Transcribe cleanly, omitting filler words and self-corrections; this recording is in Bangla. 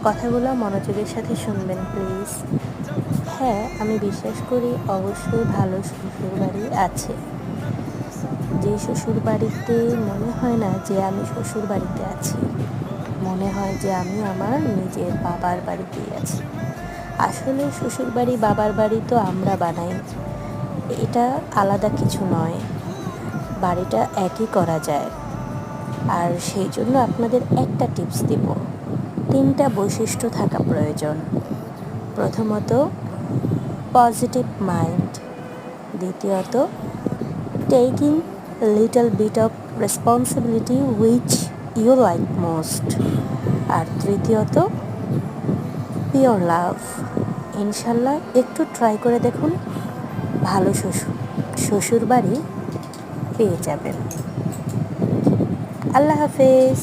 কথাগুলো মনোযোগের সাথে শুনবেন প্লিজ। হ্যাঁ, আমি বিশ্বাস করি অবশ্যই ভালো শ্বশুরবাড়ি আছে, যে শ্বশুরবাড়িতে মনে হয় না যে আমি শ্বশুরবাড়িতে আছি, মনে হয় যে আমি আমার নিজের বাবার বাড়িতেই আছি। আসলে শ্বশুরবাড়ি বাবার বাড়ি তো আমরা বানাই, এটা আলাদা কিছু নয়, বাড়িটা একই করা যায়। আর সেই জন্য আপনাদের একটা টিপস দেব, 3টা বৈশিষ্ট্য থাকা প্রয়োজন। প্রথমত, পজিটিভ মাইন্ড। দ্বিতীয়ত, taking little bit of responsibility which you like most. আর তৃতীয়ত, পিওর লাভ। ইনশাল্লাহ একটু ট্রাই করে দেখুন, ভালো শ্বশুরবাড়ি পেয়ে যাবেন। আল্লাহ হাফেজ।